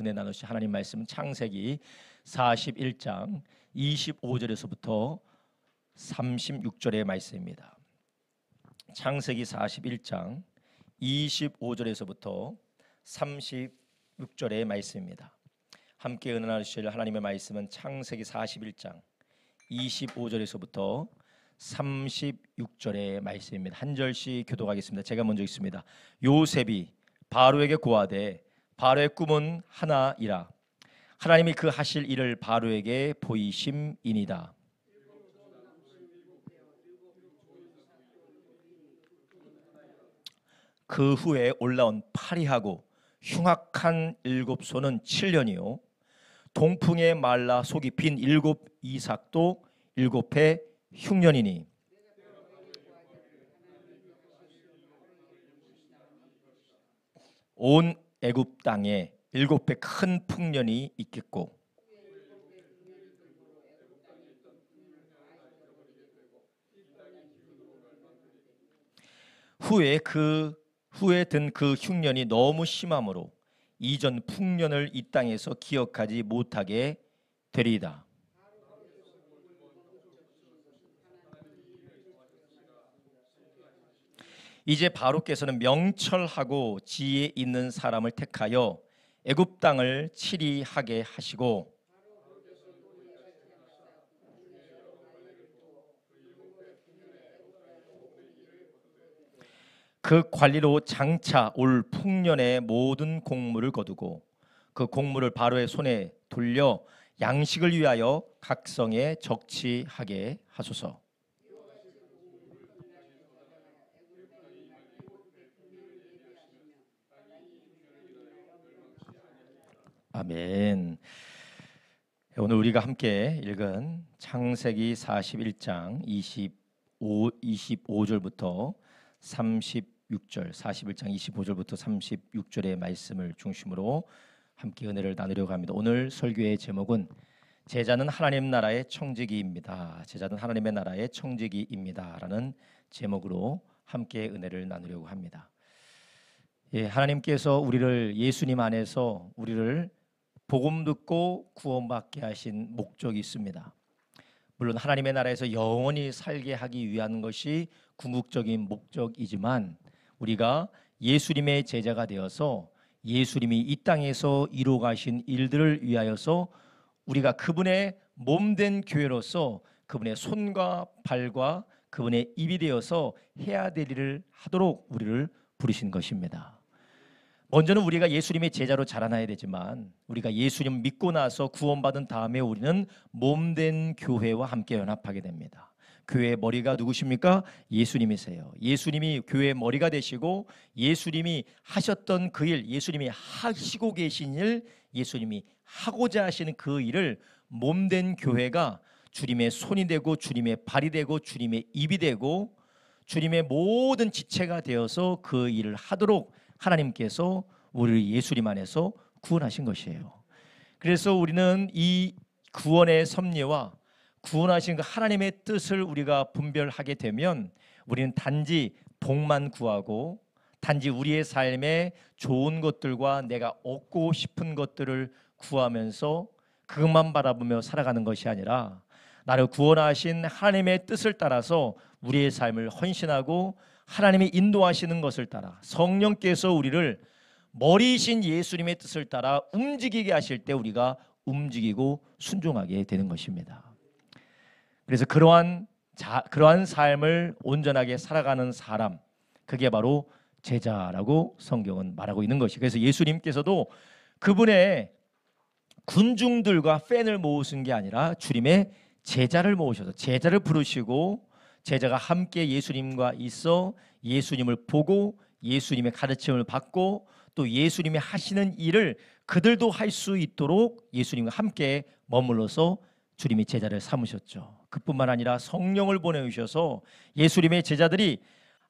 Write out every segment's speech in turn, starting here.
은혜 나누실 하나님 말씀 창세기 41장 25절에서부터 36절의 말씀입니다. 창세기 41장 25절에서부터 36절의 말씀입니다. 함께 은혜 나누실 하나님의 말씀은 창세기 41장 25절에서부터 36절의 말씀입니다. 한 절씩 교독하겠습니다. 제가 먼저 읽습니다. 요셉이 바로에게 고하되 바로의 꿈은 하나이라. 하나님이 그 하실 일을 바로에게 보이심이니이다. 그 후에 올라온 파리하고 흉악한 7소는 7년이요 동풍에 말라 속이 빈 7 이삭도 7해 흉년이니 온 애굽 땅에 7배 큰 풍년이 있겠고 후에 든 그 흉년이 너무 심함으로 이전 풍년을 이 땅에서 기억하지 못하게 되리이다. 이제 바로께서는 명철하고 지혜 있는 사람을 택하여 애굽 땅을 치리하게 하시고 그 관리로 장차 올 풍년의 모든 곡물을 거두고 그 곡물을 바로의 손에 돌려 양식을 위하여 각 성에 적치하게 하소서. 아멘. 오늘 우리가 함께 읽은 창세기 41장 25절부터 36절, 41장 25절부터 36절의 말씀을 중심으로 함께 은혜를 나누려고 합니다. 오늘 설교의 제목은 제자는 하나님 나라의 청지기입니다. 제자는 하나님의 나라의 청지기입니다. 라는 제목으로 함께 은혜를 나누려고 합니다. 하나님께서 우리를 예수님 안에서 우리를 복음 듣고 구원받게 하신 목적이 있습니다. 물론 하나님의 나라에서 영원히 살게 하기 위한 것이 궁극적인 목적이지만 우리가 예수님의 제자가 되어서 예수님이 이 땅에서 이루어 가신 일들을 위하여서 우리가 그분의 몸된 교회로서 그분의 손과 발과 그분의 입이 되어서 해야 될 일을 하도록 우리를 부르신 것입니다. 먼저는 우리가 예수님의 제자로 자라나야 되지만 우리가 예수님 믿고 나서 구원받은 다음에 우리는 몸된 교회와 함께 연합하게 됩니다. 교회의 머리가 누구십니까? 예수님이세요. 예수님이 교회의 머리가 되시고 예수님이 하셨던 그 일, 예수님이 하시고 계신 일, 예수님이 하고자 하시는 그 일을 몸된 교회가 주님의 손이 되고 주님의 발이 되고 주님의 입이 되고 주님의 모든 지체가 되어서 그 일을 하도록 하나님께서 우리를 예수님 안에서 구원하신 것이에요. 그래서 우리는 이 구원의 섭리와 구원하신 그 하나님의 뜻을 우리가 분별하게 되면 우리는 단지 복만 구하고 단지 우리의 삶에 좋은 것들과 내가 얻고 싶은 것들을 구하면서 그것만 바라보며 살아가는 것이 아니라 나를 구원하신 하나님의 뜻을 따라서 우리의 삶을 헌신하고 하나님이 인도하시는 것을 따라 성령께서 우리를 머리이신 예수님의 뜻을 따라 움직이게 하실 때 우리가 움직이고 순종하게 되는 것입니다. 그래서 그러한 삶을 온전하게 살아가는 사람, 그게 바로 제자라고 성경은 말하고 있는 것이. 그래서 예수님께서도 그분의 군중들과 팬을 모으신 게 아니라 주님의 제자를 모으셔서 제자를 부르시고 제자가 함께 예수님과 있어 예수님을 보고 예수님의 가르침을 받고 또 예수님이 하시는 일을 그들도 할 수 있도록 예수님과 함께 머물러서 주님이 제자를 삼으셨죠. 그뿐만 아니라 성령을 보내주셔서 예수님의 제자들이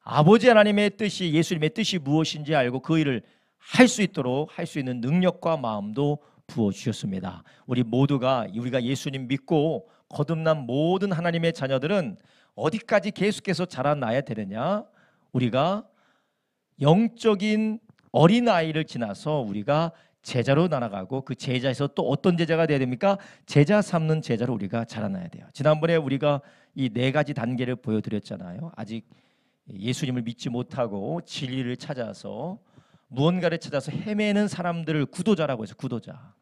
아버지 하나님의 뜻이 예수님의 뜻이 무엇인지 알고 그 일을 할 수 있도록 할 수 있는 능력과 마음도 부어주셨습니다. 우리가 예수님 믿고 거듭난 모든 하나님의 자녀들은 어디까지 계속해서 자라나야 되느냐? 우리가 영적인 어린아이를 지나서 우리가 제자로 날아가고 그 제자에서 또 어떤 제자가 돼야 됩니까? 제자 삼는 제자로 우리가 자라나야 돼요. 지난번에 우리가 이 네 가지 단계를 보여드렸잖아요. 아직 예수님을 믿지 못하고 진리를 찾아서 무언가를 찾아서 헤매는 사람들을 구도자라고 해서 구도자.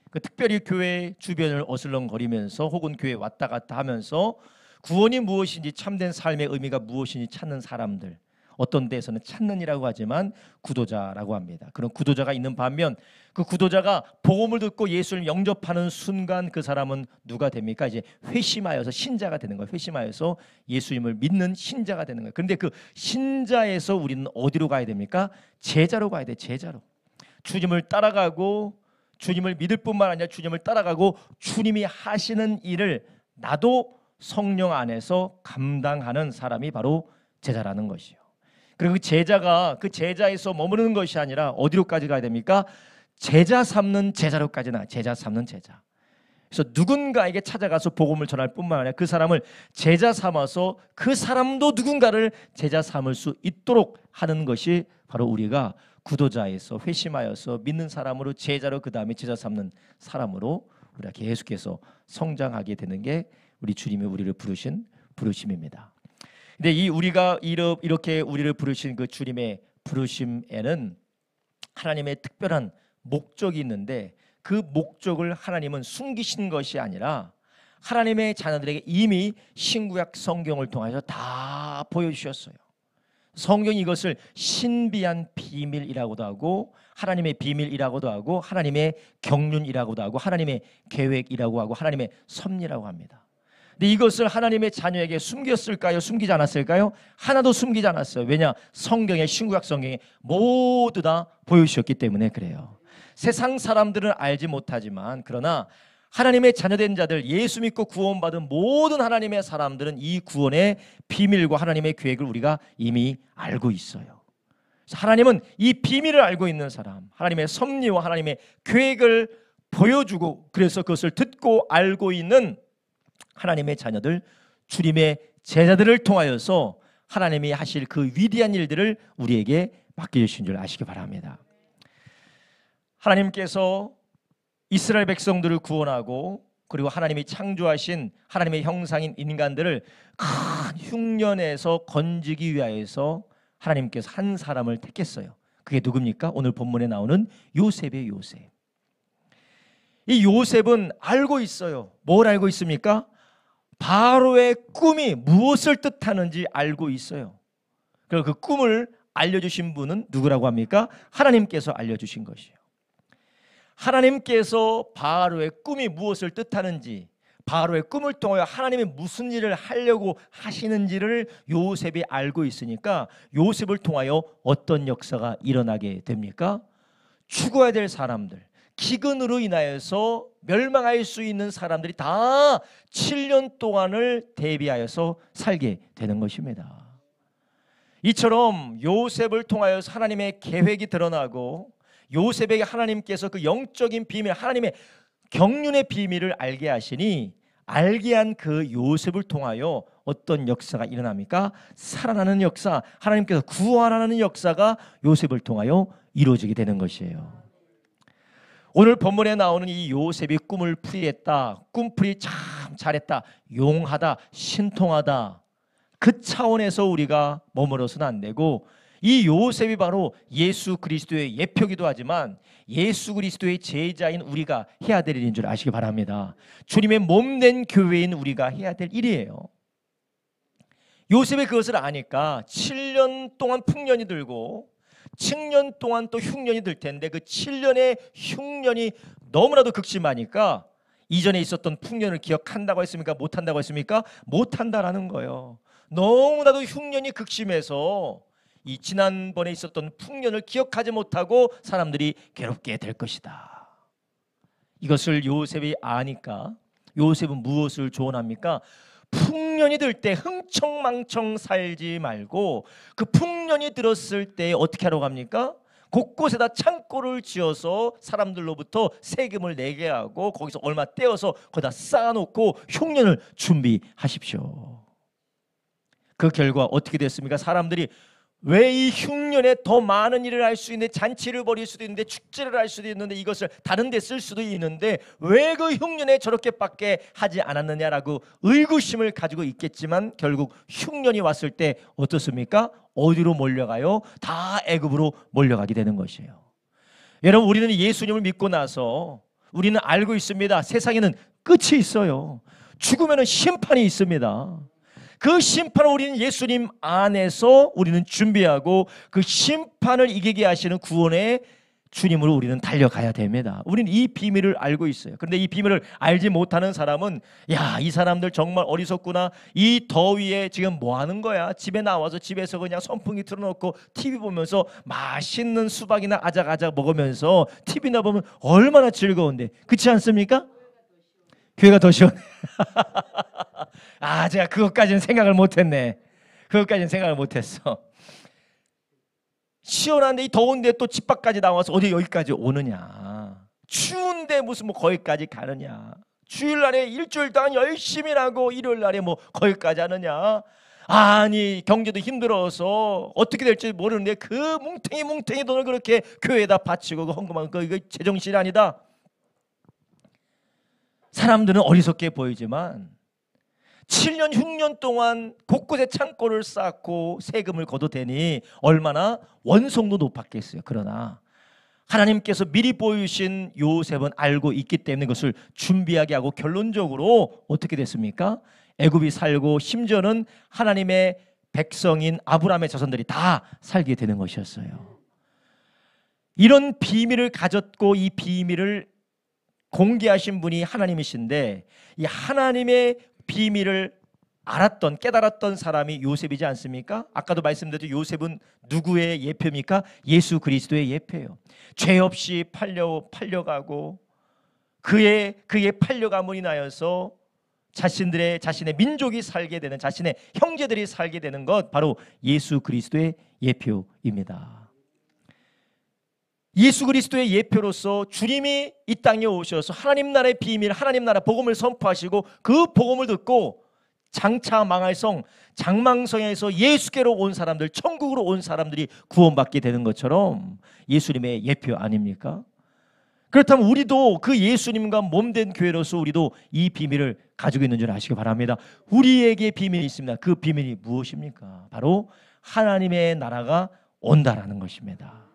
그 특별히 교회 주변을 어슬렁거리면서 혹은 교회 왔다 갔다 하면서 구원이 무엇인지 참된 삶의 의미가 무엇인지 찾는 사람들, 어떤 데에서는 찾는이라고 하지만 구도자라고 합니다. 그런 구도자가 있는 반면 그 구도자가 복음을 듣고 예수를 영접하는 순간 그 사람은 누가 됩니까? 이제 회심하여서 신자가 되는 거예요. 회심하여서 예수님을 믿는 신자가 되는 거예요. 그런데 그 신자에서 우리는 어디로 가야 됩니까? 제자로 가야 돼. 제자로. 주님을 따라가고 주님을 믿을 뿐만 아니라 주님을 따라가고 주님이 하시는 일을 나도 성령 안에서 감당하는 사람이 바로 제자라는 것이요. 그리고 그 제자가 그 제자에서 머무르는 것이 아니라 어디로까지 가야 됩니까? 제자 삼는 제자로까지 나. 제자 삼는 제자. 그래서 누군가에게 찾아가서 복음을 전할 뿐만 아니라 그 사람을 제자 삼아서 그 사람도 누군가를 제자 삼을 수 있도록 하는 것이 바로 우리가 구도자에서 회심하여서 믿는 사람으로 제자로 그 다음에 제자 삼는 사람으로 우리가 계속해서 성장하게 되는 게 우리 주님이 우리를 부르신 부르심입니다. 근데 이 우리가 이렇게 우리를 부르신 그 주님의 부르심에는 하나님의 특별한 목적이 있는데 그 목적을 하나님은 숨기신 것이 아니라 하나님의 자녀들에게 이미 신구약 성경을 통해서 다 보여주셨어요. 성경이 이것을 신비한 비밀이라고도 하고 하나님의 비밀이라고도 하고 하나님의 경륜이라고도 하고 하나님의 계획이라고 하고 하나님의 섭리라고 합니다. 근데 이것을 하나님의 자녀에게 숨겼을까요? 숨기지 않았을까요? 하나도 숨기지 않았어요. 왜냐? 성경에 신구약 성경에 모두 다 보여주셨기 때문에 그래요. 세상 사람들은 알지 못하지만 그러나 하나님의 자녀된 자들, 예수 믿고 구원받은 모든 하나님의 사람들은 이 구원의 비밀과 하나님의 계획을 우리가 이미 알고 있어요. 그래서 하나님은 이 비밀을 알고 있는 사람, 하나님의 섭리와 하나님의 계획을 보여주고 그래서 그것을 듣고 알고 있는 하나님의 자녀들, 주님의 제자들을 통하여서 하나님이 하실 그 위대한 일들을 우리에게 맡겨주신 줄 아시기 바랍니다. 하나님께서 이스라엘 백성들을 구원하고 그리고 하나님이 창조하신 하나님의 형상인 인간들을 큰 흉년에서 건지기 위하여서 하나님께서 한 사람을 택했어요. 그게 누굽니까? 오늘 본문에 나오는 요셉이에요. 요셉. 이 요셉은 알고 있어요. 뭘 알고 있습니까? 바로의 꿈이 무엇을 뜻하는지 알고 있어요. 그리고 그 꿈을 알려주신 분은 누구라고 합니까? 하나님께서 알려주신 것이에요. 하나님께서 바로의 꿈이 무엇을 뜻하는지, 바로의 꿈을 통하여 하나님이 무슨 일을 하려고 하시는지를 요셉이 알고 있으니까 요셉을 통하여 어떤 역사가 일어나게 됩니까? 죽어야 될 사람들, 기근으로 인하여서 멸망할 수 있는 사람들이 다 7년 동안을 대비하여서 살게 되는 것입니다. 이처럼 요셉을 통하여서 하나님의 계획이 드러나고 요셉에게 하나님께서 그 영적인 비밀, 하나님의 경륜의 비밀을 알게 하시니 알게 한 그 요셉을 통하여 어떤 역사가 일어납니까? 살아나는 역사, 하나님께서 구원하는 역사가 요셉을 통하여 이루어지게 되는 것이에요. 오늘 본문에 나오는 이 요셉이 꿈을 풀이했다, 꿈풀이 참 잘했다, 용하다, 신통하다, 그 차원에서 우리가 머물러서는 안 되고 이 요셉이 바로 예수 그리스도의 예표기도 하지만 예수 그리스도의 제자인 우리가 해야 될 일인 줄 아시기 바랍니다. 주님의 몸된 교회인 우리가 해야 될 일이에요. 요셉이 그것을 아니까 7년 동안 풍년이 들고 7년 동안 또 흉년이 들 텐데 그 7년의 흉년이 너무나도 극심하니까 이전에 있었던 풍년을 기억한다고 했습니까? 못한다고 했습니까? 못한다라는 거예요. 너무나도 흉년이 극심해서 이 지난번에 있었던 풍년을 기억하지 못하고 사람들이 괴롭게 될 것이다. 이것을 요셉이 아니까 요셉은 무엇을 조언합니까? 풍년이 들 때 흥청망청 살지 말고 그 풍년이 들었을 때 어떻게 하라고 합니까? 곳곳에다 창고를 지어서 사람들로부터 세금을 내게 하고 거기서 얼마 떼어서 거기다 쌓아놓고 흉년을 준비하십시오. 그 결과 어떻게 됐습니까? 사람들이 왜 이 흉년에 더 많은 일을 할 수 있는데, 잔치를 벌일 수도 있는데, 축제를 할 수도 있는데, 이것을 다른 데 쓸 수도 있는데 왜 그 흉년에 저렇게밖에 하지 않았느냐라고 의구심을 가지고 있겠지만, 결국 흉년이 왔을 때 어떻습니까? 어디로 몰려가요? 다 애굽으로 몰려가게 되는 것이에요. 여러분, 우리는 예수님을 믿고 나서 우리는 알고 있습니다. 세상에는 끝이 있어요. 죽으면 심판이 있습니다. 그 심판을 우리는 예수님 안에서 우리는 준비하고, 그 심판을 이기게 하시는 구원의 주님으로 우리는 달려가야 됩니다. 우리는 이 비밀을 알고 있어요. 그런데 이 비밀을 알지 못하는 사람은, 야, 이 사람들 정말 어리석구나. 이 더위에 지금 뭐 하는 거야? 집에 나와서 집에서 그냥 선풍기 틀어놓고 TV 보면서 맛있는 수박이나 아작아작 먹으면서 TV나 보면 얼마나 즐거운데, 그렇지 않습니까? 교회가 더 시원해. 아, 제가 그것까지는 생각을 못했네. 그것까지는 생각을 못했어. 시원한데 이 더운데 또 집 밖까지 나와서 어디 여기까지 오느냐. 추운데 무슨 뭐 거기까지 가느냐. 주일날에 일주일 동안 열심히 하고 일요일날에 뭐 거기까지 하느냐. 아니, 경제도 힘들어서 어떻게 될지 모르는데 그 뭉탱이 돈을 그렇게 교회에다 바치고 헌금하고, 이거 제정신이 아니다. 사람들은 어리석게 보이지만 7년 6년 동안 곳곳에 창고를 쌓고 세금을 걷어대니 얼마나 원성도 높았겠어요. 그러나 하나님께서 미리 보이신 요셉은 알고 있기 때문에 그것을 준비하게 하고, 결론적으로 어떻게 됐습니까? 애굽이 살고, 심지어는 하나님의 백성인 아브라함의 자손들이 다 살게 되는 것이었어요. 이런 비밀을 가졌고 이 비밀을 공개하신 분이 하나님이신데, 이 하나님의 비밀을 알았던, 깨달았던 사람이 요셉이지 않습니까? 아까도 말씀드렸죠. 요셉은 누구의 예표입니까? 예수 그리스도의 예표예요. 죄 없이 팔려가고 그의 팔려감으로 인하여서 자신의 민족이 살게 되는, 자신의 형제들이 살게 되는 것, 바로 예수 그리스도의 예표입니다. 예수 그리스도의 예표로서 주님이 이 땅에 오셔서 하나님 나라의 비밀, 하나님 나라 복음을 선포하시고, 그 복음을 듣고 장차 망할 성 장망성에서 예수께로 온 사람들, 천국으로 온 사람들이 구원받게 되는 것처럼 예수님의 예표 아닙니까? 그렇다면 우리도 그 예수님과 몸된 교회로서 우리도 이 비밀을 가지고 있는 줄 아시기 바랍니다. 우리에게 비밀이 있습니다. 그 비밀이 무엇입니까? 바로 하나님의 나라가 온다라는 것입니다.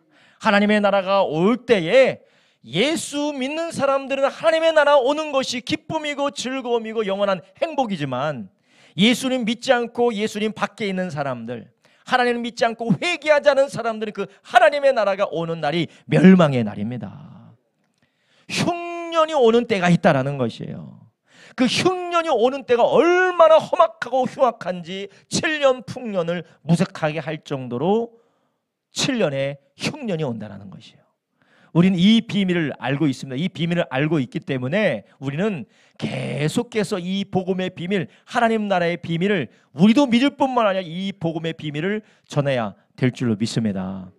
하나님의 나라가 올 때에 예수 믿는 사람들은 하나님의 나라 오는 것이 기쁨이고 즐거움이고 영원한 행복이지만, 예수님 믿지 않고 예수님 밖에 있는 사람들, 하나님을 믿지 않고 회개하지 않은 사람들은 그 하나님의 나라가 오는 날이 멸망의 날입니다. 흉년이 오는 때가 있다라는 것이에요. 그 흉년이 오는 때가 얼마나 험악하고 흉악한지 7년 풍년을 무색하게 할 정도로 7년의 흉년이 온다는 것이에요. 우리는 이 비밀을 알고 있습니다. 이 비밀을 알고 있기 때문에 우리는 계속해서 이 복음의 비밀, 하나님 나라의 비밀을 우리도 믿을 뿐만 아니라 이 복음의 비밀을 전해야 될 줄로 믿습니다.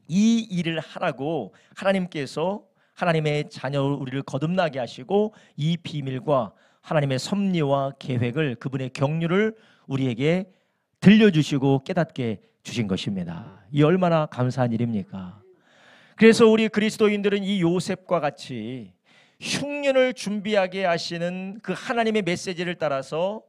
이 일을 하라고 하나님께서 하나님의 자녀 우리를 거듭나게 하시고, 이 비밀과 하나님의 섭리와 계획을, 그분의 경륜을 우리에게 들려주시고 깨닫게 주신 것입니다. 이 얼마나 감사한 일입니까? 그래서 우리 그리스도인들은 이 요셉과 같이 흉년을 준비하게 하시는 그 하나님의 메시지를 따라서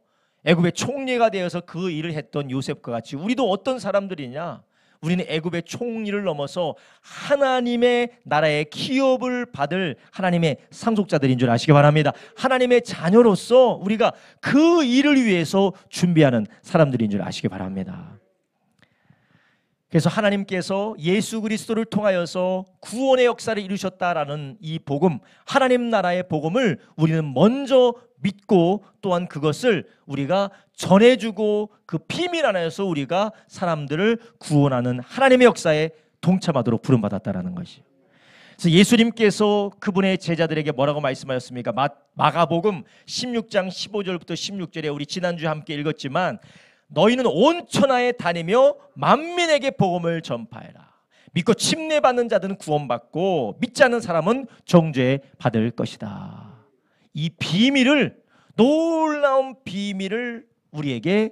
애굽의 총리가 되어서 그 일을 했던 요셉과 같이 우리도 어떤 사람들이냐? 우리는 애굽의 총리를 넘어서 하나님의 나라의 기업을 받을 하나님의 상속자들인 줄 아시기 바랍니다. 하나님의 자녀로서 우리가 그 일을 위해서 준비하는 사람들인 줄 아시기 바랍니다. 그래서 하나님께서 예수 그리스도를 통하여서 구원의 역사를 이루셨다라는 이 복음, 하나님 나라의 복음을 우리는 먼저 믿고, 또한 그것을 우리가 전해주고 그 비밀 안에서 우리가 사람들을 구원하는 하나님의 역사에 동참하도록 부름받았다라는 것이에요. 그래서 예수님께서 그분의 제자들에게 뭐라고 말씀하셨습니까? 마가복음 16장 15절부터 16절에 우리 지난주에 함께 읽었지만, 너희는 온 천하에 다니며 만민에게 복음을 전파해라. 믿고 침례받는 자들은 구원받고 믿지 않는 사람은 정죄 받을 것이다. 이 비밀을, 놀라운 비밀을 우리에게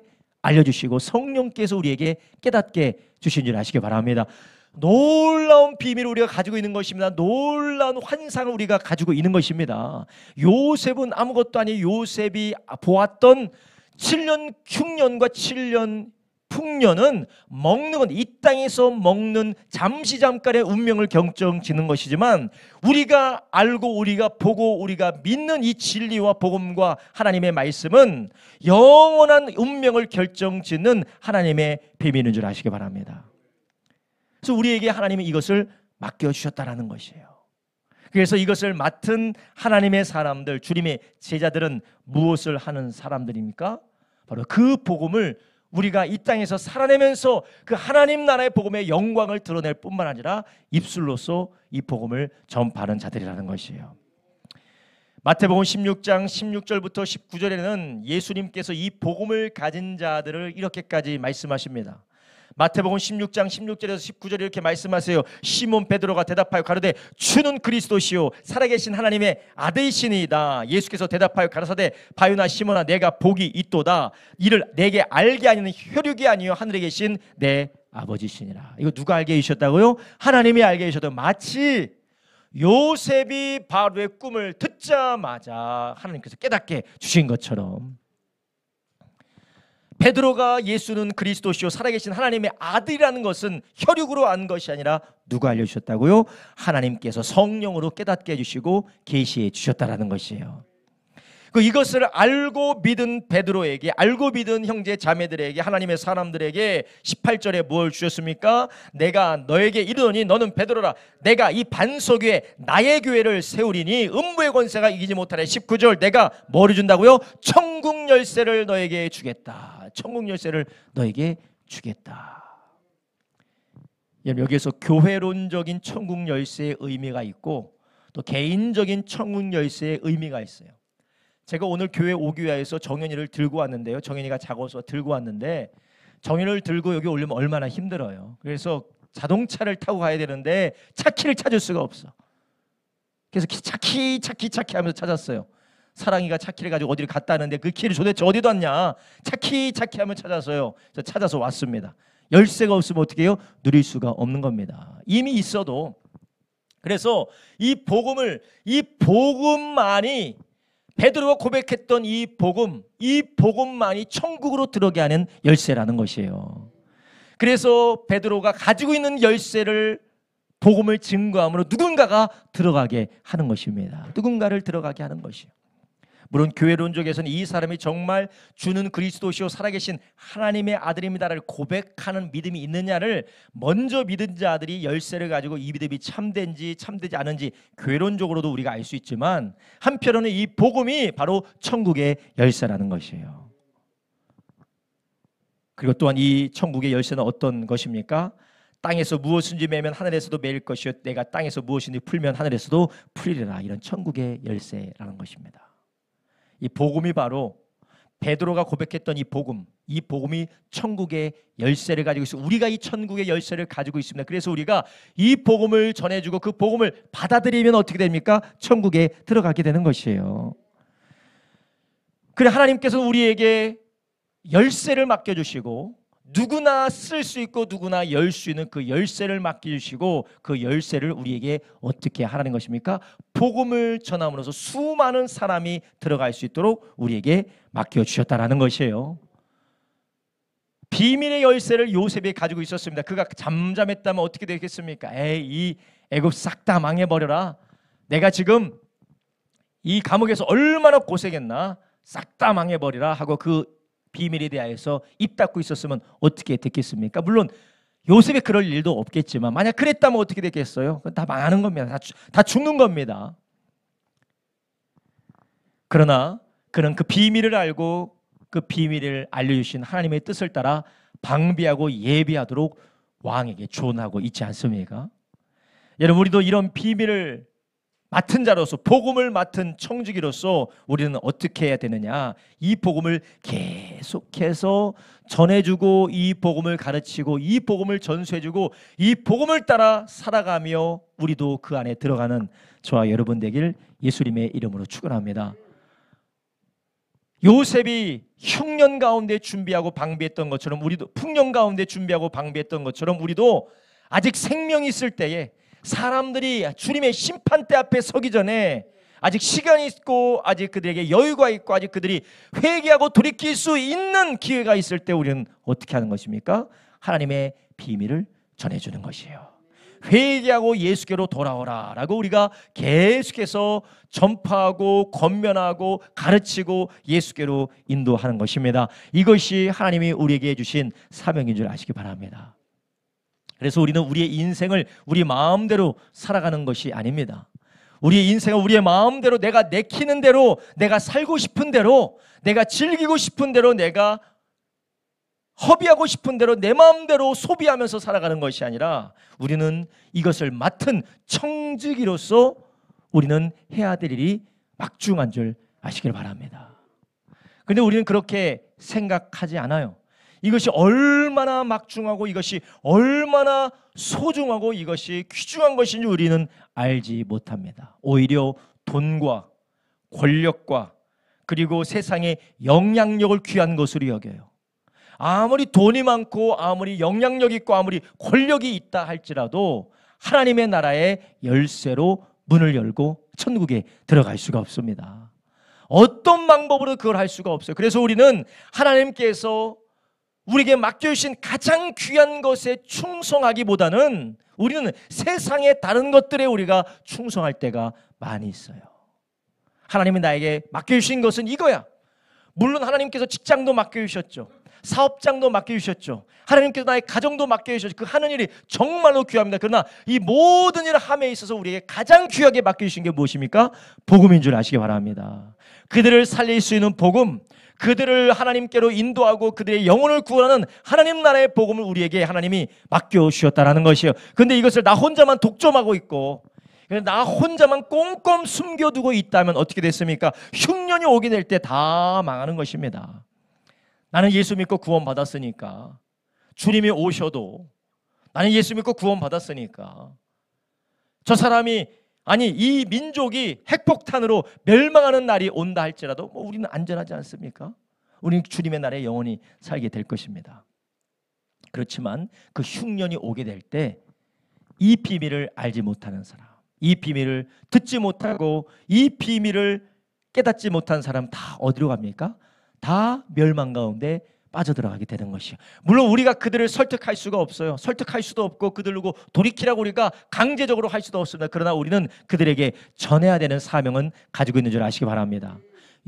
알려주시고 성령께서 우리에게 깨닫게 주신 줄 아시기 바랍니다. 놀라운 비밀을 우리가 가지고 있는 것입니다. 놀라운 환상을 우리가 가지고 있는 것입니다. 요셉은 아무것도 아닌 요셉이 보았던 7년 흉년과 7년 풍년은 먹는 건 이 땅에서 먹는 잠깐의 운명을 결정짓는 것이지만 우리가 알고 우리가 보고 우리가 믿는 이 진리와 복음과 하나님의 말씀은 영원한 운명을 결정짓는 하나님의 비밀인 줄 아시기 바랍니다. 그래서 우리에게 하나님은 이것을 맡겨주셨다라는 것이에요. 그래서 이것을 맡은 하나님의 사람들, 주님의 제자들은 무엇을 하는 사람들입니까? 바로 그 복음을 우리가 이 땅에서 살아내면서 그 하나님 나라의 복음의 영광을 드러낼 뿐만 아니라 입술로서 이 복음을 전파하는 자들이라는 것이에요. 마태복음 16장 16절부터 19절에는 예수님께서 이 복음을 가진 자들을 이렇게까지 말씀하십니다. 마태복음 16장 16절에서 19절에 이렇게 말씀하세요. 시몬 베드로가 대답하여 가로되 주는 그리스도시요 살아계신 하나님의 아들이시니이다. 예수께서 대답하여 가라사대 바요나 시몬아 내가 복이 있도다. 이를 내게 알게 하는 혈육이 아니요 하늘에 계신 내 아버지시니라. 이거 누가 알게 해주셨다고요? 하나님이 알게 해주셨다고. 마치 요셉이 바로의 꿈을 듣자마자 하나님께서 깨닫게 주신 것처럼 베드로가 예수는 그리스도시요 살아계신 하나님의 아들이라는 것은 혈육으로 안 것이 아니라 누가 알려주셨다고요? 하나님께서 성령으로 깨닫게 해주시고 계시해 주셨다라는 것이에요. 이것을 알고 믿은 베드로에게, 알고 믿은 형제 자매들에게, 하나님의 사람들에게 18절에 뭘 주셨습니까? 내가 너에게 이르노니 너는 베드로라. 내가 이 반석 위에 나의 교회를 세우리니 음부의 권세가 이기지 못하래. 19절 내가 뭐를 준다고요? 천국 열쇠를 너에게 주겠다. 천국 열쇠를 너에게 주겠다. 여기에서 교회론적인 천국 열쇠의 의미가 있고 또 개인적인 천국 열쇠의 의미가 있어요. 제가 오늘 교회 오기 위해서 정연이를 들고 왔는데요. 정연이가 작아서 들고 왔는데 정연이를 들고 여기 오려면 얼마나 힘들어요. 그래서 자동차를 타고 가야 되는데 차키를 찾을 수가 없어. 그래서 차키 하면서 찾았어요. 사랑이가 차키를 가지고 어디를 갔다 왔는데 그 키를 도대체 어디 뒀냐. 차키 하면 찾아서요. 그래서 찾아서 왔습니다. 열쇠가 없으면 어떻게 해요? 누릴 수가 없는 겁니다. 이미 있어도. 그래서 이 복음만이 베드로가 고백했던 이 복음만이 천국으로 들어가게 하는 열쇠라는 것이에요. 그래서 베드로가 가지고 있는 열쇠를 복음을 증거함으로 누군가가 들어가게 하는 것입니다. 누군가를 들어가게 하는 것이에요. 물론 교회론적에서는 이 사람이 정말 주는 그리스도시요 살아계신 하나님의 아들입니다를 고백하는 믿음이 있느냐를 먼저 믿은 자들이 열쇠를 가지고 이 믿음이 참된지 참되지 않은지 교회론적으로도 우리가 알 수 있지만 한편으로는 이 복음이 바로 천국의 열쇠라는 것이에요. 그리고 또한 이 천국의 열쇠는 어떤 것입니까? 땅에서 무엇인지 매면 하늘에서도 매일 것이요 내가 땅에서 무엇인지 풀면 하늘에서도 풀리리라. 이런 천국의 열쇠라는 것입니다. 이 복음이 바로 베드로가 고백했던 이 복음이 천국의 열쇠를 가지고 있어요. 우리가 이 천국의 열쇠를 가지고 있습니다. 그래서 우리가 이 복음을 전해주고 그 복음을 받아들이면 어떻게 됩니까? 천국에 들어가게 되는 것이에요. 그래 하나님께서는 우리에게 열쇠를 맡겨주시고 누구나 쓸 수 있고 누구나 열 수 있는 그 열쇠를 맡겨주시고 그 열쇠를 우리에게 어떻게 하라는 것입니까? 복음을 전함으로써 수많은 사람이 들어갈 수 있도록 우리에게 맡겨주셨다라는 것이에요. 비밀의 열쇠를 요셉이 가지고 있었습니다. 그가 잠잠했다면 어떻게 되겠습니까? 이 애굽 싹 다 망해버려라. 내가 지금 이 감옥에서 얼마나 고생했나. 싹 다 망해버리라 하고 그 비밀에 대하여서 입 닫고 있었으면 어떻게 됐겠습니까? 물론 요셉이 그럴 일도 없겠지만 만약 그랬다면 어떻게 됐겠어요? 다 망하는 겁니다. 다 죽는 겁니다. 그러나 그는 그 비밀을 알고 그 비밀을 알려주신 하나님의 뜻을 따라 방비하고 예비하도록 왕에게 조언하고 있지 않습니까? 여러분 우리도 이런 비밀을 맡은 자로서 복음을 맡은 청지기로서 우리는 어떻게 해야 되느냐? 이 복음을 계속해서 전해주고 이 복음을 가르치고 이 복음을 전수해주고 이 복음을 따라 살아가며 우리도 그 안에 들어가는 저와 여러분 되길 예수님의 이름으로 축원합니다. 요셉이 흉년 가운데 준비하고 방비했던 것처럼 우리도, 풍년 가운데 준비하고 방비했던 것처럼 우리도 아직 생명이 있을 때에, 사람들이 주님의 심판대 앞에 서기 전에 아직 시간이 있고 아직 그들에게 여유가 있고 아직 그들이 회개하고 돌이킬 수 있는 기회가 있을 때 우리는 어떻게 하는 것입니까? 하나님의 비밀을 전해주는 것이에요. 회개하고 예수께로 돌아오라 라고 우리가 계속해서 전파하고 권면하고 가르치고 예수께로 인도하는 것입니다. 이것이 하나님이 우리에게 주신 사명인 줄 아시기 바랍니다. 그래서 우리는 우리의 인생을 우리 마음대로 살아가는 것이 아닙니다. 우리의 인생을 우리의 마음대로, 내가 내키는 대로, 내가 살고 싶은 대로, 내가 즐기고 싶은 대로, 내가 허비하고 싶은 대로 내 마음대로 소비하면서 살아가는 것이 아니라 우리는 이것을 맡은 청지기로서 우리는 해야 될 일이 막중한 줄 아시길 바랍니다. 그런데 우리는 그렇게 생각하지 않아요. 이것이 얼마나 막중하고 이것이 얼마나 소중하고 이것이 귀중한 것인지 우리는 알지 못합니다. 오히려 돈과 권력과 그리고 세상의 영향력을 귀한 것으로 여겨요. 아무리 돈이 많고 아무리 영향력 있고 아무리 권력이 있다 할지라도 하나님의 나라의 열쇠로 문을 열고 천국에 들어갈 수가 없습니다. 어떤 방법으로 그걸 할 수가 없어요. 그래서 우리는 하나님께서 우리에게 맡겨주신 가장 귀한 것에 충성하기보다는 우리는 세상의 다른 것들에 우리가 충성할 때가 많이 있어요. 하나님이 나에게 맡겨주신 것은 이거야. 물론 하나님께서 직장도 맡겨주셨죠. 사업장도 맡겨주셨죠. 하나님께서 나의 가정도 맡겨주셨죠. 그 하는 일이 정말로 귀합니다. 그러나 이 모든 일을 함에 있어서 우리에게 가장 귀하게 맡겨주신 게 무엇입니까? 복음인 줄 아시기 바랍니다. 그들을 살릴 수 있는 복음, 그들을 하나님께로 인도하고 그들의 영혼을 구원하는 하나님 나라의 복음을 우리에게 하나님이 맡겨주셨다는 것이에요. 그런데 이것을 나 혼자만 독점하고 있고 나 혼자만 꽁꽁 숨겨두고 있다면 어떻게 됐습니까? 흉년이 오게 될 때 다 망하는 것입니다. 나는 예수 믿고 구원받았으니까, 주님이 오셔도 나는 예수 믿고 구원받았으니까 저 사람이, 아니 이 민족이 핵폭탄으로 멸망하는 날이 온다 할지라도 우리는 안전하지 않습니까? 우리는 주님의 나라에 영원히 살게 될 것입니다. 그렇지만 그 흉년이 오게 될 때 이 비밀을 알지 못하는 사람, 이 비밀을 듣지 못하고 이 비밀을 깨닫지 못한 사람 다 어디로 갑니까? 다 멸망 가운데 빠져들어가게 되는 것이에요. 물론 우리가 그들을 설득할 수가 없어요. 설득할 수도 없고 그들로 돌이키라고 우리가 강제적으로 할 수도 없습니다. 그러나 우리는 그들에게 전해야 되는 사명은 가지고 있는 줄 아시기 바랍니다.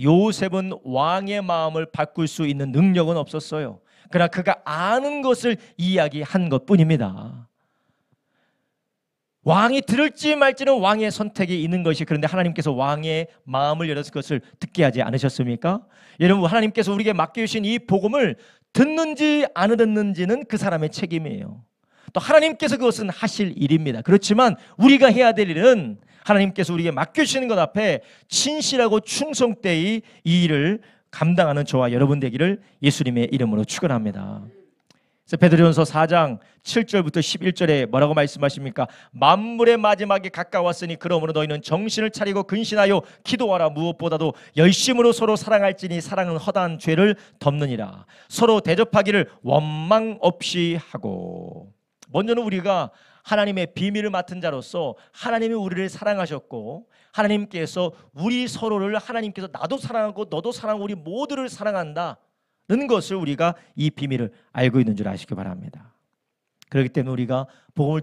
요셉은 왕의 마음을 바꿀 수 있는 능력은 없었어요. 그러나 그가 아는 것을 이야기한 것뿐입니다. 왕이 들을지 말지는 왕의 선택이 있는 것이, 그런데 하나님께서 왕의 마음을 열어서 그것을 듣게 하지 않으셨습니까? 여러분, 하나님께서 우리에게 맡겨주신 이 복음을 듣는지 안 듣는지는 그 사람의 책임이에요. 또 하나님께서 그것은 하실 일입니다. 그렇지만 우리가 해야 될 일은 하나님께서 우리에게 맡겨주시는 것 앞에 진실하고 충성되이 이 일을 감당하는 저와 여러분 되기를 예수님의 이름으로 축원합니다. 베드로전서 4장 7절부터 11절에 뭐라고 말씀하십니까? 만물의 마지막이 가까웠으니 그러므로 너희는 정신을 차리고 근신하여 기도하라. 무엇보다도 열심으로 서로 사랑할지니 사랑은 허다한 죄를 덮느니라. 서로 대접하기를 원망 없이 하고. 먼저는 우리가 하나님의 비밀을 맡은 자로서 하나님이 우리를 사랑하셨고 하나님께서 우리 서로를, 하나님께서 나도 사랑하고 너도 사랑하고 우리 모두를 사랑한다 는 것을 우리가 이 비밀을 알고 있는 줄 아시기 바랍니다. 그렇기 때문에 우리가 복음을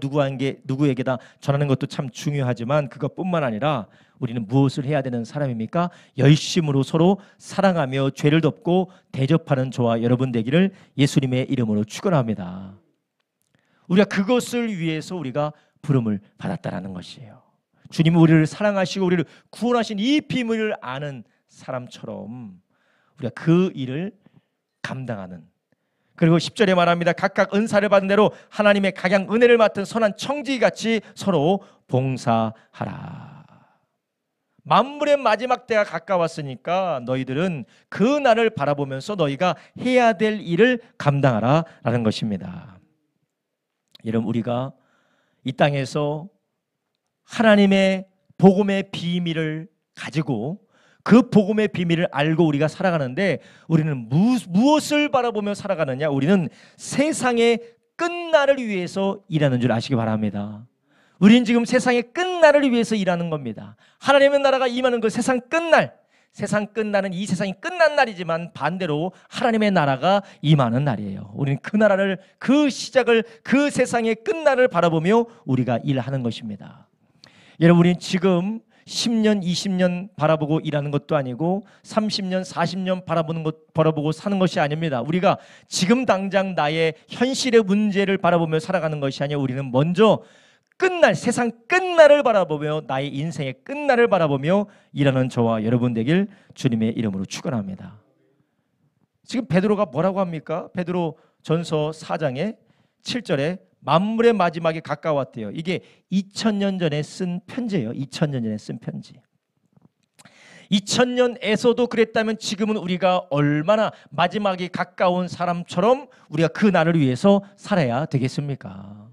누구에게다 전하는 것도 참 중요하지만 그것뿐만 아니라 우리는 무엇을 해야 되는 사람입니까? 열심으로 서로 사랑하며 죄를 덮고 대접하는 저와 여러분 되기를 예수님의 이름으로 축원합니다. 우리가 그것을 위해서 우리가 부름을 받았다라는 것이에요. 주님은 우리를 사랑하시고 우리를 구원하신 이 비밀을 아는 사람처럼 우리가 그 일을 감당하는, 그리고 10절에 말합니다. 각각 은사를 받은 대로 하나님의 각양 은혜를 맡은 선한 청지기같이 서로 봉사하라. 만물의 마지막 때가 가까웠으니까 너희들은 그 날을 바라보면서 너희가 해야 될 일을 감당하라 라는 것입니다. 여러분, 우리가 이 땅에서 하나님의 복음의 비밀을 가지고 그 복음의 비밀을 알고 우리가 살아가는데 우리는 무엇을 바라보며 살아가느냐? 우리는 세상의 끝날을 위해서 일하는 줄 아시기 바랍니다. 우리는 지금 세상의 끝날을 위해서 일하는 겁니다. 하나님의 나라가 임하는 그 세상 끝날, 세상 끝나는 이 세상이 끝난 날이지만 반대로 하나님의 나라가 임하는 날이에요. 우리는 그 나라를, 그 시작을, 그 세상의 끝날을 바라보며 우리가 일하는 것입니다. 여러분, 우리는 지금 10년, 20년 바라보고 일하는 것도 아니고 30년, 40년 바라보고 사는 것이 아닙니다. 우리가 지금 당장 나의 현실의 문제를 바라보며 살아가는 것이 아니라 우리는 먼저 끝날, 세상 끝날을 바라보며 나의 인생의 끝날을 바라보며 일하는 저와 여러분 되길 주님의 이름으로 축원합니다. 지금 베드로가 뭐라고 합니까? 베드로 전서 4장의 7절에 만물의 마지막이 가까웠대요. 이게 2000년 전에 쓴 편지예요. 2000년 전에 쓴 편지. 2000년에서도 그랬다면 지금은 우리가 얼마나 마지막이 가까운 사람처럼 우리가 그 날을 위해서 살아야 되겠습니까?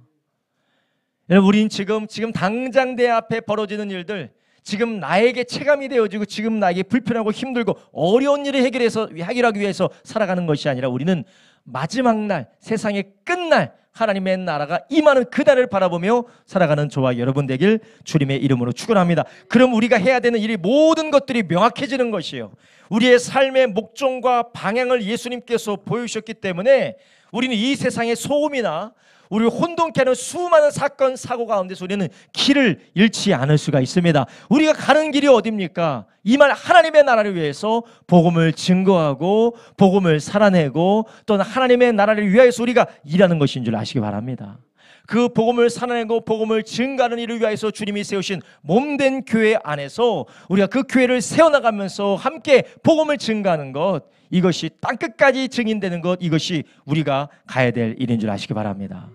여러분, 우린 지금 당장 내 앞에 벌어지는 일들, 지금 나에게 체감이 되어지고 지금 나에게 불편하고 힘들고 어려운 일을 해결하기 위해서 살아가는 것이 아니라 우리는 마지막 날, 세상의 끝날, 하나님의 나라가 임하는 그 날을 바라보며 살아가는 저와 여러분 되길 주님의 이름으로 축원합니다. 그럼 우리가 해야 되는 일이 모든 것들이 명확해지는 것이에요. 우리의 삶의 목적과 방향을 예수님께서 보여주셨기 때문에 우리는 이 세상의 소음이나 우리를 혼돈케 하는 수많은 사건, 사고 가운데서 우리는 길을 잃지 않을 수가 있습니다. 우리가 가는 길이 어디입니까? 이 말 하나님의 나라를 위해서 복음을 증거하고 복음을 살아내고 또는 하나님의 나라를 위하여서 우리가 일하는 것인 줄 아시기 바랍니다. 그 복음을 살아내고 복음을 증거하는 일을 위하여서 주님이 세우신 몸된 교회 안에서 우리가 그 교회를 세워나가면서 함께 복음을 증거하는 것, 이것이 땅끝까지 증인되는 것, 이것이 우리가 가야 될 일인 줄 아시기 바랍니다.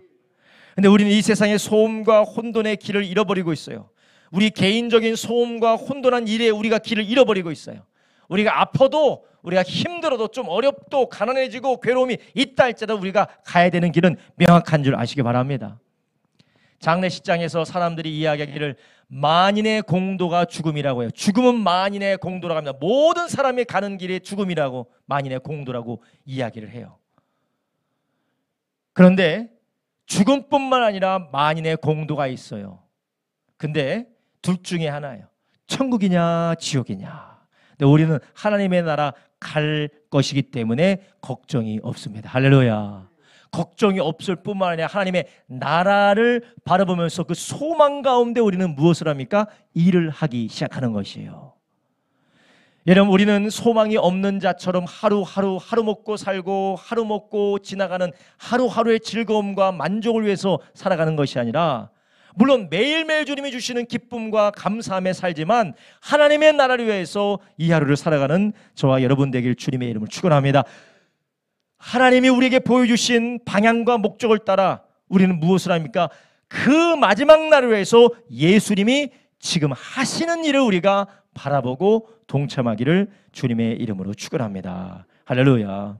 근데 우리는 이 세상의 소음과 혼돈의 길을 잃어버리고 있어요. 우리 개인적인 소음과 혼돈한 일에 우리가 길을 잃어버리고 있어요. 우리가 아파도, 우리가 힘들어도, 좀 어렵도, 가난해지고 괴로움이 있다 할지라도 우리가 가야 되는 길은 명확한 줄 아시기 바랍니다. 장례식장에서 사람들이 이야기하기를 만인의 공도가 죽음이라고 해요. 죽음은 만인의 공도라고 합니다. 모든 사람이 가는 길이 죽음이라고, 만인의 공도라고 이야기를 해요. 그런데 죽음뿐만 아니라 만인의 공도가 있어요. 근데 둘 중에 하나예요. 천국이냐 지옥이냐. 근데 우리는 하나님의 나라 갈 것이기 때문에 걱정이 없습니다. 할렐루야. 걱정이 없을 뿐만 아니라 하나님의 나라를 바라보면서 그 소망 가운데 우리는 무엇을 합니까? 일을 하기 시작하는 것이에요. 여러분, 우리는 소망이 없는 자처럼 하루 먹고 살고 하루 먹고 지나가는 하루하루의 즐거움과 만족을 위해서 살아가는 것이 아니라, 물론 매일매일 주님이 주시는 기쁨과 감사함에 살지만 하나님의 나라를 위해서 이 하루를 살아가는 저와 여러분 되길 주님의 이름을 축원합니다. 하나님이 우리에게 보여주신 방향과 목적을 따라 우리는 무엇을 합니까? 그 마지막 날을 위해서 예수님이 지금 하시는 일을 우리가 바라보고 동참하기를 주님의 이름으로 축원합니다. 할렐루야.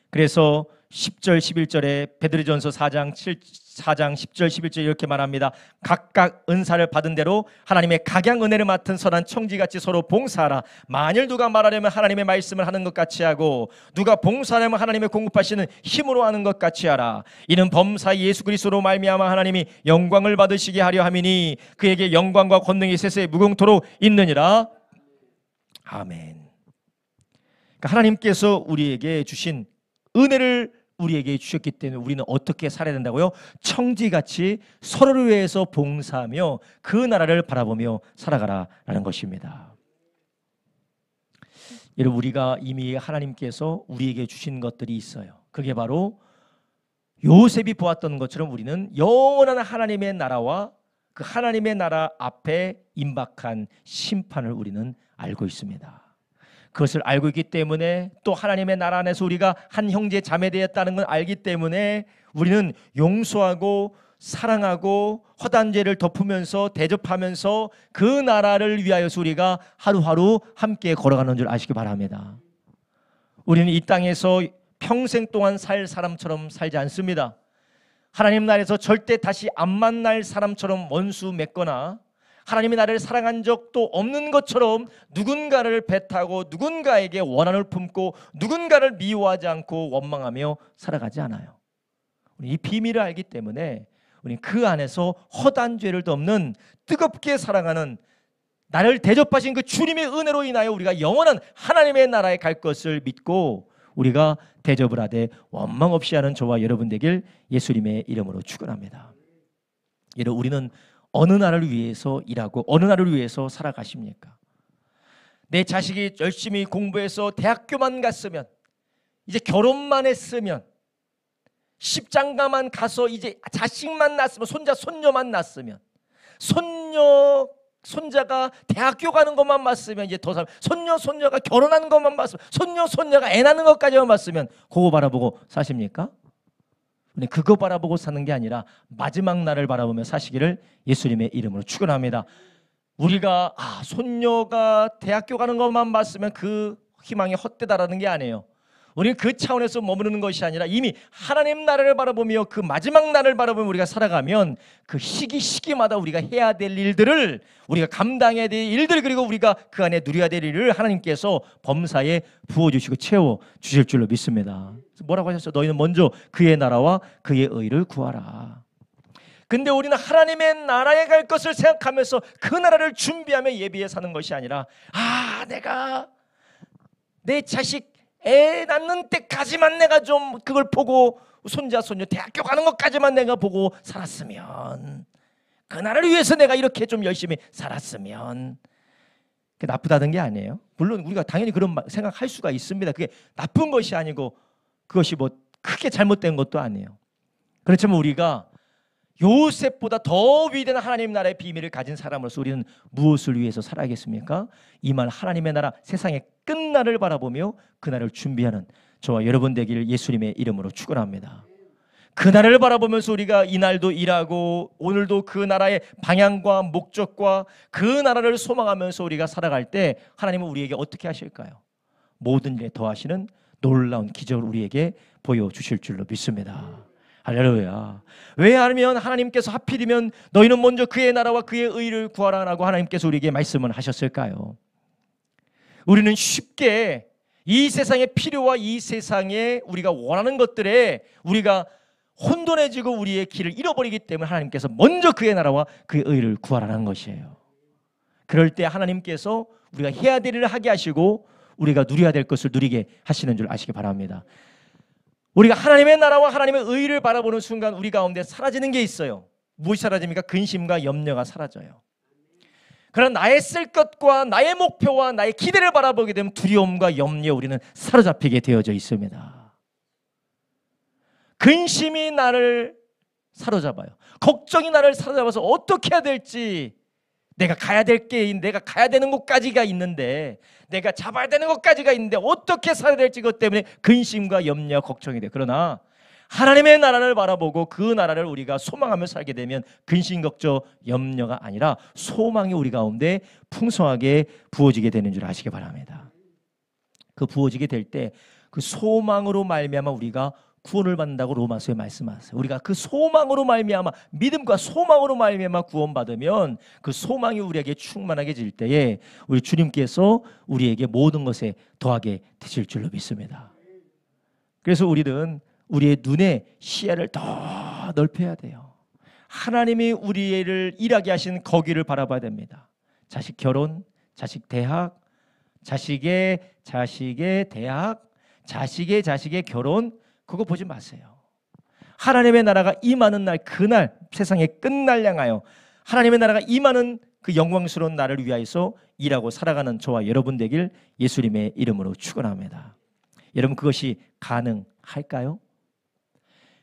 그래서 10절 11절에 베드로전서 4장 10절 11절 이렇게 말합니다. 각각 은사를 받은 대로 하나님의 각양 은혜를 맡은 선한 청지같이 서로 봉사하라. 만일 누가 말하려면 하나님의 말씀을 하는 것 같이 하고 누가 봉사하려면 하나님의 공급하시는 힘으로 하는 것 같이 하라. 이는 범사 예수 그리스도로 말미암아 하나님이 영광을 받으시게 하려 함이니 그에게 영광과 권능이 세세에 무궁토록 있느니라. 아멘. 그러니까 하나님께서 우리에게 주신 은혜를 우리에게 주셨기 때문에 우리는 어떻게 살아야 된다고요? 청지같이 서로를 위해서 봉사하며 그 나라를 바라보며 살아가라라는 것입니다. 여러분, 우리가 이미 하나님께서 우리에게 주신 것들이 있어요. 그게 바로 요셉이 보았던 것처럼 우리는 영원한 하나님의 나라와 그 하나님의 나라 앞에 임박한 심판을 우리는 알고 있습니다. 그것을 알고 있기 때문에 또 하나님의 나라 안에서 우리가 한 형제 자매 되었다는 걸 알기 때문에 우리는 용서하고 사랑하고 허다한 죄를 덮으면서 대접하면서 그 나라를 위하여서 우리가 하루하루 함께 걸어가는 줄 아시기 바랍니다. 우리는 이 땅에서 평생 동안 살 사람처럼 살지 않습니다. 하나님 나라에서 절대 다시 안 만날 사람처럼 원수 맺거나 하나님이 나를 사랑한 적도 없는 것처럼 누군가를 배타고 누군가에게 원한을 품고 누군가를 미워하지 않고 원망하며 살아가지 않아요. 이 비밀을 알기 때문에 우리 그 안에서 허다한 죄를 덮는 뜨겁게 사랑하는 나를 대접하신 그 주님의 은혜로 인하여 우리가 영원한 하나님의 나라에 갈 것을 믿고 우리가 대접을 하되 원망 없이 하는 저와 여러분 되길 예수님의 이름으로 축원합니다. 여러분, 우리는 어느 나라를 위해서 일하고 어느 나라를 위해서 살아가십니까? 내 자식이 열심히 공부해서 대학교만 갔으면, 이제 결혼만 했으면, 십장가만 가서 이제 자식만 낳았으면, 손자 손녀만 낳았으면, 손자가 대학교 가는 것만 봤으면, 이제 더 손녀가 결혼하는 것만 봤으면, 손녀가 애 낳는 것까지만 봤으면 그거 바라보고 사십니까? 근데 그거 바라보고 사는 게 아니라 마지막 날을 바라보며 사시기를 예수님의 이름으로 축원합니다. 우리가 손녀가 대학교 가는 것만 봤으면 그 희망이 헛되다라는 게 아니에요. 우리는 그 차원에서 머무르는 것이 아니라 이미 하나님 나라를 바라보며 그 마지막 날을 바라보며 우리가 살아가면 그 시기마다 우리가 해야 될 일들을, 우리가 감당해야 될 일들, 그리고 우리가 그 안에 누려야 될 일을 하나님께서 범사에 부어주시고 채워주실 줄로 믿습니다. 뭐라고 하셨어요? 너희는 먼저 그의 나라와 그의 의를 구하라. 근데 우리는 하나님의 나라에 갈 것을 생각하면서 그 나라를 준비하며 예비해 사는 것이 아니라 내가 내 자식 애 낳는 때까지만 내가 좀 그걸 보고, 손자 손녀 대학교 가는 것까지만 내가 보고 살았으면, 그 나라를 위해서 내가 이렇게 좀 열심히 살았으면, 그게 나쁘다는 게 아니에요. 물론 우리가 당연히 그런 생각할 수가 있습니다. 그게 나쁜 것이 아니고 그것이 뭐 크게 잘못된 것도 아니에요. 그렇지만 우리가 요셉보다 더 위대한 하나님 나라의 비밀을 가진 사람으로서 우리는 무엇을 위해서 살아야겠습니까? 이만 하나님의 나라, 세상의 끝날을 바라보며 그날을 준비하는 저와 여러분 되기를 예수님의 이름으로 축원합니다. 그날을 바라보면서 우리가 이날도 일하고 오늘도 그 나라의 방향과 목적과 그 나라를 소망하면서 우리가 살아갈 때 하나님은 우리에게 어떻게 하실까요? 모든 일에 더하시는 놀라운 기적을 우리에게 보여주실 줄로 믿습니다. 할렐루야. 왜냐하면 하나님께서 하필이면 너희는 먼저 그의 나라와 그의 의를 구하라라고 하나님께서 우리에게 말씀을 하셨을까요? 우리는 쉽게 이 세상의 필요와 이 세상에 우리가 원하는 것들에 우리가 혼돈해지고 우리의 길을 잃어버리기 때문에 하나님께서 먼저 그의 나라와 그의 의를 구하라는 것이에요. 그럴 때 하나님께서 우리가 해야 될 일을 하게 하시고 우리가 누려야 될 것을 누리게 하시는 줄 아시기 바랍니다. 우리가 하나님의 나라와 하나님의 의를 바라보는 순간 우리 가운데 사라지는 게 있어요. 무엇이 사라집니까? 근심과 염려가 사라져요. 그러나 나의 쓸 것과 나의 목표와 나의 기대를 바라보게 되면 두려움과 염려에 우리는 사로잡히게 되어져 있습니다. 근심이 나를 사로잡아요. 걱정이 나를 사로잡아서 어떻게 해야 될지, 내가 가야 되는 곳까지가 있는데, 내가 잡아야 되는 곳까지가 있는데 어떻게 살아야 될지, 그것 때문에 근심과 염려, 걱정이 돼. 그러나 하나님의 나라를 바라보고 그 나라를 우리가 소망하며 살게 되면 근심, 걱정, 염려가 아니라 소망이 우리 가운데 풍성하게 부어지게 되는 줄 아시기 바랍니다. 그 부어지게 될 때 그 소망으로 말미암아 우리가 구원을 받는다고 로마서에 말씀하세요. 우리가 그 소망으로 말미암아, 믿음과 소망으로 말미암아 구원받으면 그 소망이 우리에게 충만하게 질 때에 우리 주님께서 우리에게 모든 것에 더하게 되실 줄로 믿습니다. 그래서 우리는 우리의 눈의 시야를 더 넓혀야 돼요. 하나님이 우리를 일하게 하신 거기를 바라봐야 됩니다. 자식 결혼, 자식 대학, 자식의 대학, 자식의 결혼, 그거 보지 마세요. 하나님의 나라가 임하는 날, 그날 세상의 끝날 향하여 하나님의 나라가 임하는 그 영광스러운 날을 위하여서 일하고 살아가는 저와 여러분 되길 예수님의 이름으로 축원합니다. 여러분, 그것이 가능할까요?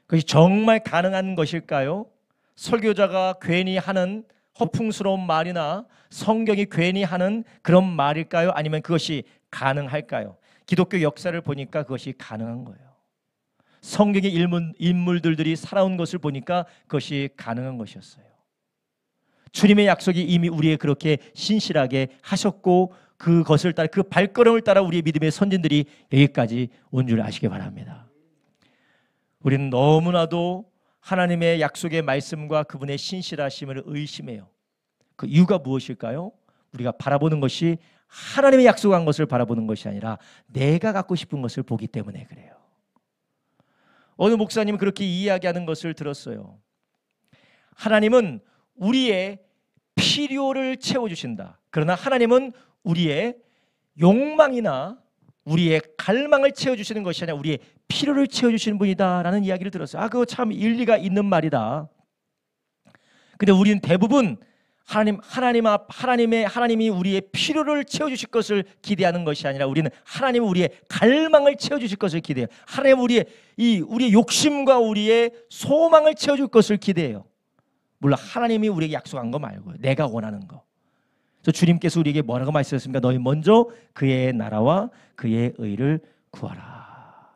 그것이 정말 가능한 것일까요? 설교자가 괜히 하는 허풍스러운 말이나 성경이 괜히 하는 그런 말일까요? 아니면 그것이 가능할까요? 기독교 역사를 보니까 그것이 가능한 거예요. 성경의 인물들이 살아온 것을 보니까 그것이 가능한 것이었어요. 주님의 약속이 이미 우리의 그렇게 신실하게 하셨고 그것을 따라, 그 발걸음을 따라 우리의 믿음의 선진들이 여기까지 온 줄 아시기 바랍니다. 우리는 너무나도 하나님의 약속의 말씀과 그분의 신실하심을 의심해요. 그 이유가 무엇일까요? 우리가 바라보는 것이 하나님의 약속한 것을 바라보는 것이 아니라 내가 갖고 싶은 것을 보기 때문에 그래요. 어느 목사님은 그렇게 이야기하는 것을 들었어요. 하나님은 우리의 필요를 채워주신다. 그러나 하나님은 우리의 욕망이나 우리의 갈망을 채워주시는 것이 아니라 우리의 필요를 채워주시는 분이다라는 이야기를 들었어요. 그거 참 일리가 있는 말이다. 근데 우리는 대부분 하나님이 우리의 필요를 채워주실 것을 기대하는 것이 아니라 우리는 하나님은 우리의 갈망을 채워주실 것을 기대해요. 하나님은 우리의 욕심과 우리의 소망을 채워줄 것을 기대해요. 물론 하나님이 우리에게 약속한 거 말고요. 내가 원하는 거. 그래서 주님께서 우리에게 뭐라고 말씀하셨습니까? 너희 먼저 그의 나라와 그의 의를 구하라.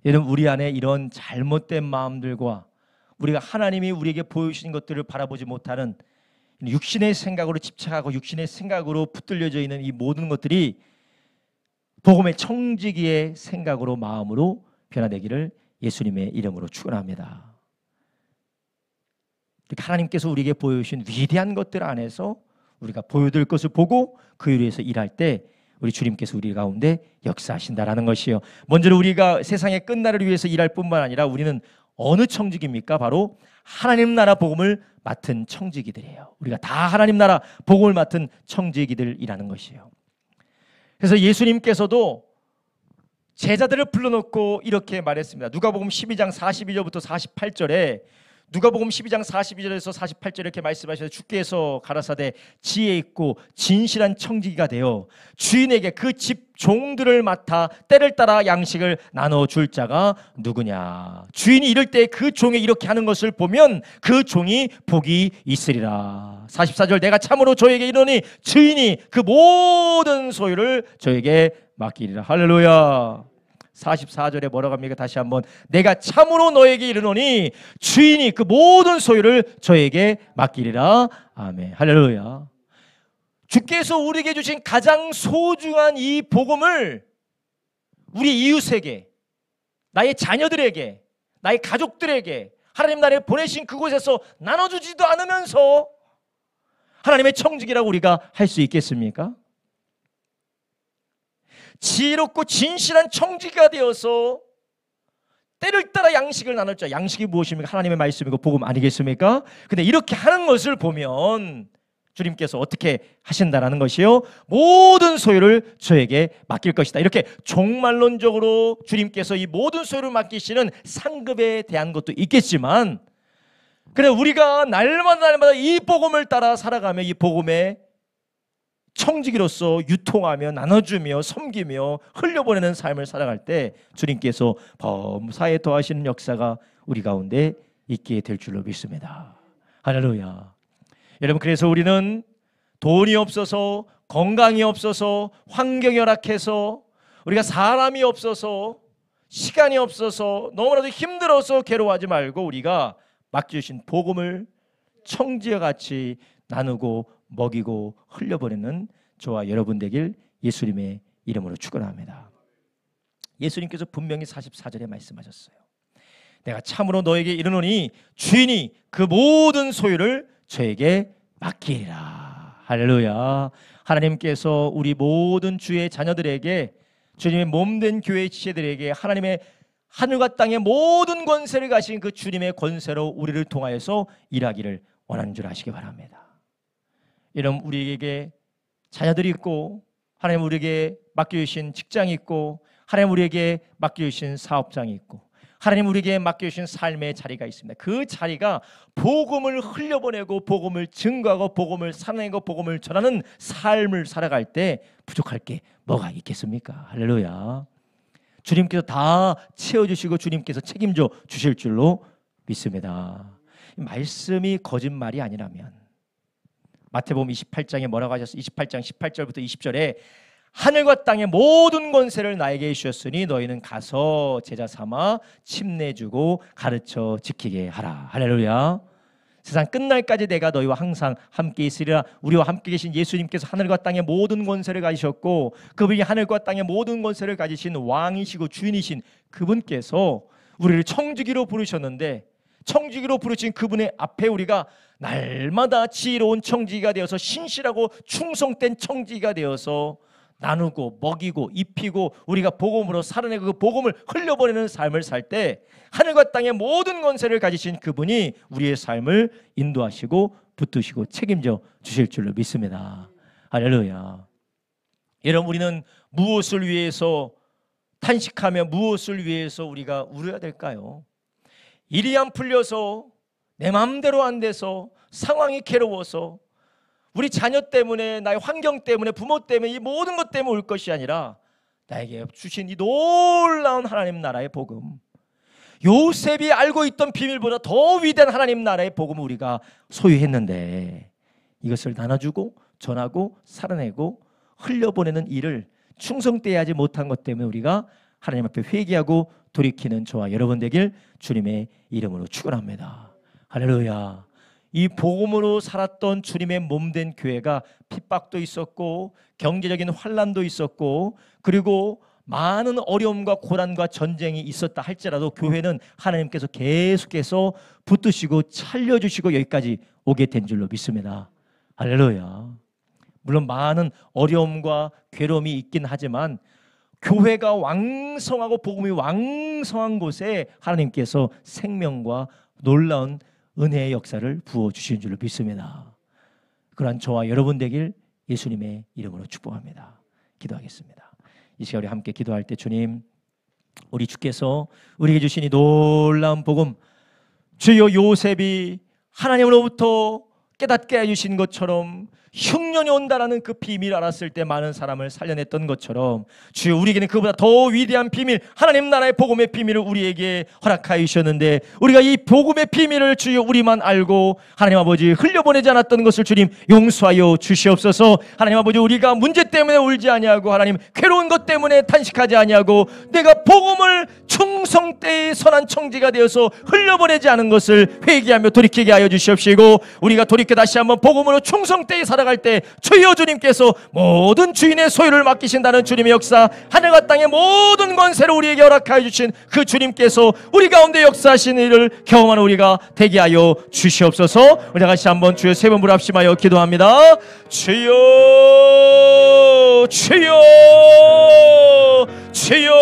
여러분, 우리 안에 이런 잘못된 마음들과 우리가 하나님이 우리에게 보여주신 것들을 바라보지 못하는 육신의 생각으로 집착하고 육신의 생각으로 붙들려져 있는 이 모든 것들이 복음의 청지기의 생각으로 마음으로 변화되기를 예수님의 이름으로 축원합니다. 하나님께서 우리에게 보여주신 위대한 것들 안에서 우리가 보여드릴 것을 보고 그 일을 위해서 일할 때 우리 주님께서 우리 가운데 역사하신다라는 것이요. 먼저 우리가 세상의 끝날을 위해서 일할 뿐만 아니라 우리는 어느 청지기입니까? 바로 하나님 나라 복음을 맡은 청지기들이에요. 우리가 다 하나님 나라 복음을 맡은 청지기들이라는 것이에요. 그래서 예수님께서도 제자들을 불러놓고 이렇게 말했습니다. 누가복음 12장 42절부터 48절에 누가복음 12장 42절에서 48절 이렇게 말씀하셔서 주께서 가라사대 지혜 있고 진실한 청지기가 되어 주인에게 그 집 종들을 맡아 때를 따라 양식을 나눠줄 자가 누구냐. 주인이 이럴 때 그 종이 이렇게 하는 것을 보면 그 종이 복이 있으리라. 44절 내가 참으로 저에게 이르노니 주인이 그 모든 소유를 저에게 맡기리라. 할렐루야. 44절에 뭐라고 합니까? 다시 한번 내가 참으로 너에게 이르노니 주인이 그 모든 소유를 저에게 맡기리라. 아멘. 할렐루야. 주께서 우리에게 주신 가장 소중한 이 복음을 우리 이웃에게, 나의 자녀들에게, 나의 가족들에게 하나님 나라에 보내신 그곳에서 나눠주지도 않으면서 하나님의 청지기라고 우리가 할 수 있겠습니까? 지혜롭고 진실한 청지기가 되어서 때를 따라 양식을 나눌 자. 양식이 무엇입니까? 하나님의 말씀이고 복음 아니겠습니까? 근데 이렇게 하는 것을 보면 주님께서 어떻게 하신다라는 것이요. 모든 소유를 저에게 맡길 것이다. 이렇게 종말론적으로 주님께서 이 모든 소유를 맡기시는 상급에 대한 것도 있겠지만, 그래 우리가 날마다 이 복음을 따라 살아가며 이 복음의 청지기로서 유통하며 나눠주며 섬기며 흘려보내는 삶을 살아갈 때 주님께서 범사에 더하시는 역사가 우리 가운데 있게 될 줄로 믿습니다. 할렐루야. 여러분, 그래서 우리는 돈이 없어서, 건강이 없어서, 환경이 열악해서, 우리가 사람이 없어서, 시간이 없어서, 너무나도 힘들어서 괴로워하지 말고 우리가 맡겨주신 복음을 청지와 같이 나누고 먹이고 흘려보내는 저와 여러분 되길 예수님의 이름으로 축원합니다. 예수님께서 분명히 44절에 말씀하셨어요. 내가 참으로 너에게 이르노니 주인이 그 모든 소유를 저에게 맡기리라. 할렐루야. 하나님께서 우리 모든 주의 자녀들에게, 주님의 몸된 교회 지체들에게 하나님의 하늘과 땅의 모든 권세를 가신 그 주님의 권세로 우리를 통하여서 일하기를 원하는 줄 아시기 바랍니다. 이런 우리에게 자녀들이 있고, 하나님 우리에게 맡겨주신 직장이 있고, 하나님 우리에게 맡겨주신 사업장이 있고, 하나님 우리에게 맡겨주신 삶의 자리가 있습니다. 그 자리가 복음을 흘려보내고 복음을 증거하고 복음을 살아내고 복음을 전하는 삶을 살아갈 때 부족할 게 뭐가 있겠습니까? 할렐루야. 주님께서 다 채워주시고 주님께서 책임져 주실 줄로 믿습니다. 말씀이 거짓말이 아니라면 마태복음 28장에 뭐라고 하셨어요? 28장 18절부터 20절에 하늘과 땅의 모든 권세를 나에게 주셨으니 너희는 가서 제자 삼아 침례주고 가르쳐 지키게 하라. 할렐루야. 세상 끝날까지 내가 너희와 항상 함께 있으리라. 우리와 함께 계신 예수님께서 하늘과 땅의 모든 권세를 가지셨고, 그분이 하늘과 땅의 모든 권세를 가지신 왕이시고 주인이신 그분께서 우리를 청지기로 부르셨는데, 청지기로 부르신 그분의 앞에 우리가 날마다 지혜로운 청지기가 되어서 신실하고 충성된 청지기가 되어서 나누고 먹이고 입히고 우리가 복음으로 살아내고 그 복음을 흘려보내는 삶을 살 때 하늘과 땅의 모든 권세를 가지신 그분이 우리의 삶을 인도하시고 붙드시고 책임져 주실 줄로 믿습니다. 할렐루야. 여러분, 우리는 무엇을 위해서 탄식하며 무엇을 위해서 우리가 울어야 될까요? 일이 안 풀려서, 내 마음대로 안 돼서, 상황이 괴로워서, 우리 자녀 때문에, 나의 환경 때문에, 부모 때문에, 이 모든 것 때문에 울 것이 아니라 나에게 주신 이 놀라운 하나님 나라의 복음, 요셉이 알고 있던 비밀보다 더 위대한 하나님 나라의 복음을 우리가 소유했는데 이것을 나눠주고 전하고 살아내고 흘려보내는 일을 충성되이 하지 못한 것 때문에 우리가 하나님 앞에 회개하고 돌이키는 저와 여러분 되길 주님의 이름으로 축원합니다. 할렐루야. 이 복음으로 살았던 주님의 몸된 교회가 핍박도 있었고 경제적인 환난도 있었고 그리고 많은 어려움과 고난과 전쟁이 있었다 할지라도 교회는 하나님께서 계속해서 붙드시고 살려주시고 여기까지 오게 된 줄로 믿습니다. 할렐루야. 물론 많은 어려움과 괴로움이 있긴 하지만 교회가 왕성하고 복음이 왕성한 곳에 하나님께서 생명과 놀라운 은혜의 역사를 부어주신 줄로 믿습니다. 그러한 저와 여러분 되길 예수님의 이름으로 축복합니다. 기도하겠습니다. 이 시간 우리 함께 기도할 때 주님, 우리 주께서 우리에게 주신 이 놀라운 복음, 주여 요셉이 하나님으로부터 깨닫게 해주신 것처럼 흉년이 온다라는 그 비밀을 알았을 때 많은 사람을 살려냈던 것처럼 주여 우리에게는 그보다 더 위대한 비밀, 하나님 나라의 복음의 비밀을 우리에게 허락하여 주셨는데 우리가 이 복음의 비밀을 주여 우리만 알고 하나님 아버지 흘려보내지 않았던 것을 주님 용서하여 주시옵소서. 하나님 아버지, 우리가 문제 때문에 울지 아니하고 하나님 괴로운 것 때문에 탄식하지 아니하고 내가 복음을 충성되이 선한 청지가 되어서 흘려보내지 않은 것을 회개하며 돌이키게 하여 주시옵시고 우리가 돌이켜 다시 한번 복음으로 충성되이 살아갈 때 주여 주님께서 모든 주인의 소유를 맡기신다는 주님의 역사, 하늘과 땅의 모든 권세를 우리에게 허락하여 주신 그 주님께서 우리 가운데 역사하신 일을 경험하는 우리가 되게 하여 주시옵소서. 우리 다시 한번 주여 세 번 불합심하여 기도합니다. 주여 주여 주여